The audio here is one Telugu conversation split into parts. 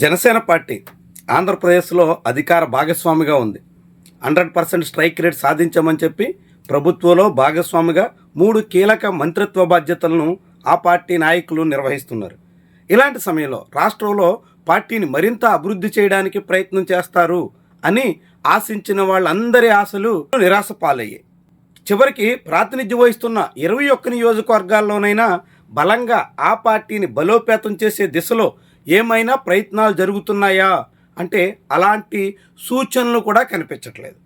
జనసేన పార్టీ ఆంధ్రప్రదేశ్లో అధికార భాగస్వామిగా ఉంది. 100% స్ట్రైక్ రేట్ సాధించామని చెప్పి ప్రభుత్వంలో భాగస్వామిగా 3 కీలక మంత్రిత్వ బాధ్యతలను ఆ పార్టీ నాయకులు నిర్వహిస్తున్నారు. ఇలాంటి సమయంలో రాష్ట్రంలో పార్టీని మరింత అభివృద్ధి చేయడానికి ప్రయత్నం చేస్తారు అని ఆశించిన వాళ్ళందరి ఆశలు నిరాశ పాలయ్యాయి. చివరికి ప్రాతినిధ్యం వహిస్తున్న 21 నియోజకవర్గాల్లోనైనా బలంగా ఆ పార్టీని బలోపేతం చేసే దిశలో ఏమైనా ప్రయత్నాలు జరుగుతున్నాయా అంటే అలాంటి సూచనలు కూడా కనిపించట్లేదు.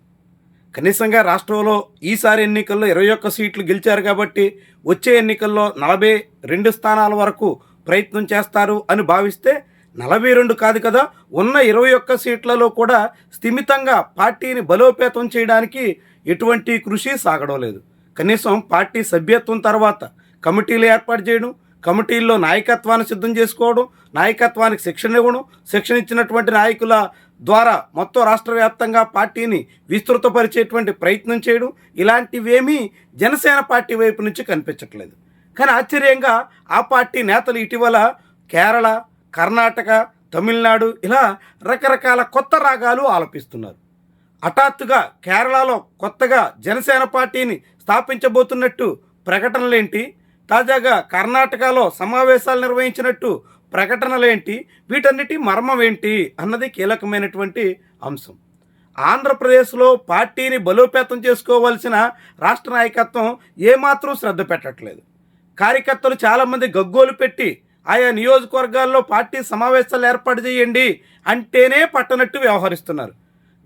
కనీసంగా రాష్ట్రంలో ఈసారి ఎన్నికల్లో 21 సీట్లు గెలిచారు కాబట్టి వచ్చే ఎన్నికల్లో 42 స్థానాల వరకు ప్రయత్నం చేస్తారు అని భావిస్తే 42 కాదు కదా, ఉన్న 21 సీట్లలో కూడా స్థిమితంగా పార్టీని బలోపేతం చేయడానికి ఎటువంటి కృషి సాగడం లేదు. కనీసం పార్టీ సభ్యత్వం తర్వాత కమిటీలు ఏర్పాటు చేయడం, కమిటీల్లో నాయకత్వాన్ని సిద్ధం చేసుకోవడం, నాయకత్వానికి శిక్షణ ఇవ్వడం, శిక్షణ ఇచ్చినటువంటి నాయకుల ద్వారా మొత్తం రాష్ట్ర వ్యాప్తంగా పార్టీని విస్తృతపరిచేటువంటి ప్రయత్నం చేయడం, ఇలాంటివేమీ జనసేన పార్టీ వైపు నుంచి కనిపించట్లేదు. కానీ ఆశ్చర్యంగా ఆ పార్టీ నేతలు ఇటీవల కేరళ, కర్ణాటక, తమిళనాడు ఇలా రకరకాల కొత్త రాగాలు ఆలపిస్తున్నారు. హఠాత్తుగా కేరళలో కొత్తగా జనసేన పార్టీని స్థాపించబోతున్నట్టు ప్రకటనలేంటి, తాజాగా కర్ణాటకలో సమావేశాలు నిర్వహించినట్టు ప్రకటనలేంటి, వీటన్నిటి మర్మం ఏంటి అన్నది కీలకమైనటువంటి అంశం. ఆంధ్రప్రదేశ్లో పార్టీని బలోపేతం చేసుకోవాల్సిన రాష్ట్ర నాయకత్వం ఏమాత్రం శ్రద్ధ పెట్టట్లేదు. కార్యకర్తలు చాలామంది గగ్గోలు పెట్టి ఆయా నియోజకవర్గాల్లో పార్టీ సమావేశాలు ఏర్పాటు చేయండి అంటేనే పట్టనట్టు వ్యవహరిస్తున్నారు.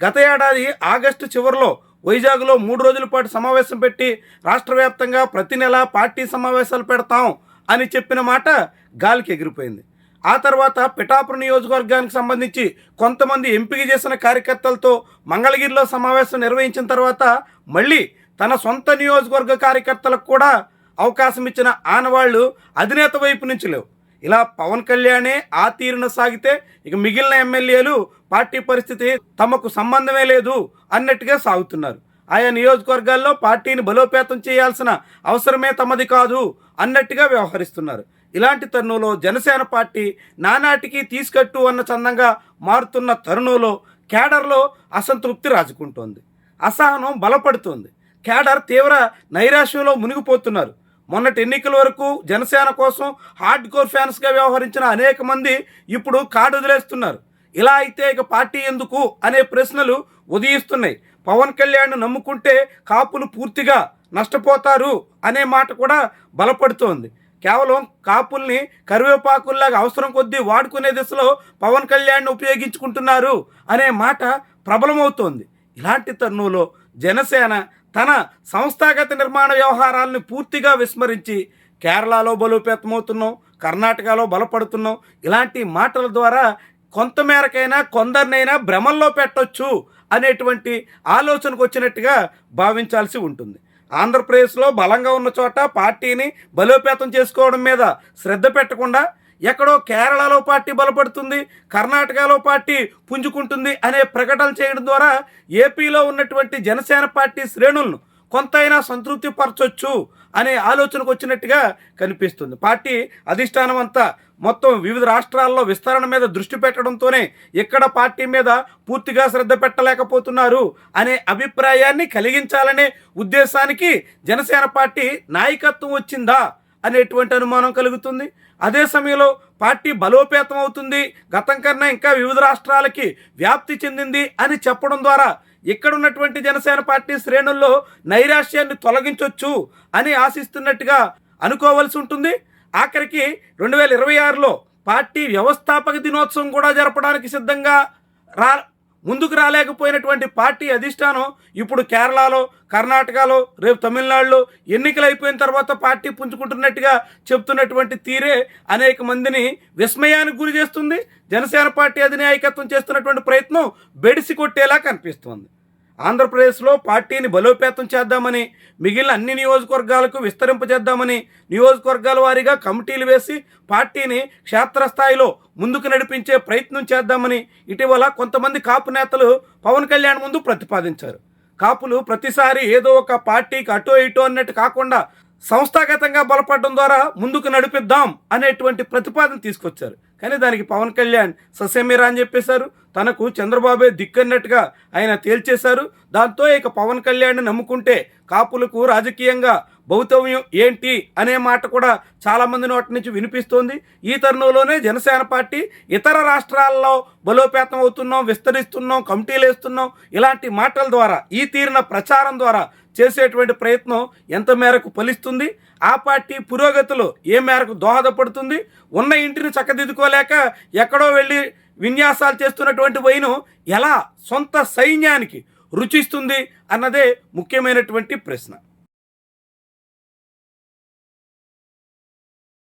గత ఏడాది ఆగస్టు చివరిలో వైజాగ్లో 3 రోజుల పాటు సమావేశం పెట్టి రాష్ట్ర వ్యాప్తంగా ప్రతి నెల పార్టీ సమావేశాలు పెడతాం అని చెప్పిన మాట గాలికి ఎగిరిపోయింది. ఆ తర్వాత పిఠాపురం నియోజకవర్గానికి సంబంధించి కొంతమంది ఎంపిక చేసిన కార్యకర్తలతో మంగళగిరిలో సమావేశం నిర్వహించిన తర్వాత మళ్ళీ తన సొంత నియోజకవర్గ కార్యకర్తలకు కూడా అవకాశం ఇచ్చిన ఆనవాళ్లు అధినేత వైపు నుంచి లేవు. ఇలా పవన్ కళ్యాణే ఆ తీరున సాగితే ఇక మిగిలిన ఎమ్మెల్యేలు పార్టీ పరిస్థితి తమకు సంబంధమే లేదు అన్నట్టుగా సాగుతున్నారు. ఆయా నియోజకవర్గాల్లో పార్టీని బలోపేతం చేయాల్సిన అవసరమే తమది కాదు అన్నట్టుగా వ్యవహరిస్తున్నారు. ఇలాంటి తరుణంలో జనసేన పార్టీ నానాటికి తీసుకట్టు అన్న చందంగా మారుతున్న తరుణంలో కేడర్లో అసంతృప్తి రాజుకుంటోంది, అసహనం బలపడుతోంది. కేడర్ తీవ్ర నైరాశ్యంలో మునిగిపోతున్నారు. మొన్నటి ఎన్నికల వరకు జనసేన కోసం హార్డ్ కోర్ ఫ్యాన్స్గా వ్యవహరించిన అనేక మంది ఇప్పుడు కాడు వదిలేస్తున్నారు. ఇలా అయితే ఇక పార్టీ ఎందుకు అనే ప్రశ్నలు ఉదయిస్తున్నాయి. పవన్ కళ్యాణ్ నమ్ముకుంటే కాపులు పూర్తిగా నష్టపోతారు అనే మాట కూడా బలపడుతోంది. కేవలం కాపుల్ని కరివేపాకుల్లాగా అవసరం కొద్దీ వాడుకునే దిశలో పవన్ కళ్యాణ్ ఉపయోగించుకుంటున్నారు అనే మాట ప్రబలమవుతోంది. ఇలాంటి తరుణంలో జనసేన తన సంస్థాగత నిర్మాణ వ్యవహారాలను పూర్తిగా విస్మరించి కేరళలో బలోపేతమవుతున్నాం, కర్ణాటకలో బలపడుతున్నాం ఇలాంటి మాటల ద్వారా కొంతమేరకైనా కొందరినైనా భ్రమల్లో పెట్టొచ్చు అనేటువంటి ఆలోచనకు వచ్చినట్టుగా భావించాల్సి ఉంటుంది. ఆంధ్రప్రదేశ్లో బలంగా ఉన్న చోట పార్టీని బలోపేతం చేసుకోవడం మీద శ్రద్ధ పెట్టకుండా ఎక్కడో కేరళలో పార్టీ బలపడుతుంది, కర్ణాటకలో పార్టీ పుంజుకుంటుంది అనే ప్రకటనలు చేయడం ద్వారా ఏపీలో ఉన్నటువంటి జనసేన పార్టీ శ్రేణులను కొంతైనా సంతృప్తి పరచొచ్చు అనే ఆలోచనకు వచ్చినట్టుగా కనిపిస్తుంది. పార్టీ అధిష్టానం అంతా మొత్తం వివిధ రాష్ట్రాల్లో విస్తరణ మీద దృష్టి పెట్టడంతోనే ఇక్కడ పార్టీ మీద పూర్తిగా శ్రద్ధ పెట్టలేకపోతున్నారు అనే అభిప్రాయాన్ని కలిగించాలనే ఉద్దేశానికి జనసేన పార్టీ నాయకత్వం వచ్చిందా అనేటువంటి అనుమానం కలుగుతుంది. అదే సమయంలో పార్టీ బలోపేతం అవుతుంది, గతం కన్నా ఇంకా వివిధ రాష్ట్రాలకి వ్యాప్తి చెందింది అని చెప్పడం ద్వారా ఇక్కడ ఉన్నటువంటి జనసేన పార్టీ శ్రేణుల్లో నైరాశ్యాన్ని తొలగించవచ్చు అని ఆశిస్తున్నట్టుగా అనుకోవాల్సి ఉంటుంది. ఆఖరికి 2026లో పార్టీ వ్యవస్థాపక దినోత్సవం కూడా జరపడానికి సిద్ధంగా ముందుకు రాలేకపోయినటువంటి పార్టీ అధిష్టానం ఇప్పుడు కేరళలో, కర్ణాటకలో, రేపు తమిళనాడులో ఎన్నికలు అయిపోయిన తర్వాత పార్టీ పుంజుకుంటున్నట్టుగా చెప్తున్నటువంటి తీరే అనేక మందిని విస్మయానికి గురి చేస్తుంది. జనసేన పార్టీ అధినాయకత్వం చేస్తున్నటువంటి ప్రయత్నం బెడిసి కొట్టేలా కనిపిస్తోంది. ఆంధ్రప్రదేశ్లో పార్టీని బలోపేతం చేద్దామని, మిగిలిన అన్ని నియోజకవర్గాలకు విస్తరింపజేద్దామని నియోజకవర్గాల వారీగా కమిటీలు వేసి పార్టీని క్షేత్రస్థాయిలో ముందుకు నడిపించే ప్రయత్నం చేద్దామని ఇటీవల కొంతమంది కాపు నేతలు పవన్ కళ్యాణ్ ముందు ప్రతిపాదించారు. కాపులు ప్రతిసారి ఏదో ఒక పార్టీకి అటో ఇటో అన్నట్టు కాకుండా సంస్థాగతంగా బలపడడం ద్వారా ముందుకు నడిపిద్దాం అనేటువంటి ప్రతిపాదన తీసుకొచ్చారు. కానీ దానికి పవన్ కళ్యాణ్ ససేమిరా అని చెప్పేశారు. తనకు చంద్రబాబే దిక్కన్నట్టుగా ఆయన తేల్చేశారు. దాంతో ఇక పవన్ కళ్యాణ్ నమ్ముకుంటే కాపులకు రాజకీయంగా భవితవ్యం ఏంటి అనే మాట కూడా చాలామంది నోటి నుంచి వినిపిస్తోంది. ఈ తరుణంలోనే జనసేన పార్టీ ఇతర రాష్ట్రాల్లో బలోపేతం అవుతున్నాం, విస్తరిస్తున్నాం, కమిటీలు వేస్తున్నాం ఇలాంటి మాటల ద్వారా ఈ తీరిన ప్రచారం ద్వారా చేసేటువంటి ప్రయత్నం ఎంత మేరకు ఫలిస్తుంది, ఆ పార్టీ పురోగతిలో ఏ మేరకు దోహదపడుతుంది, ఉన్న ఇంటిని చక్కదిద్దుకోలేక ఎక్కడో వెళ్ళి విన్యాసాలు చేస్తున్నటువంటి వైను ఎలా సొంత సైన్యానికి రుచిస్తుంది అన్నదే ముఖ్యమైనటువంటి ప్రశ్న.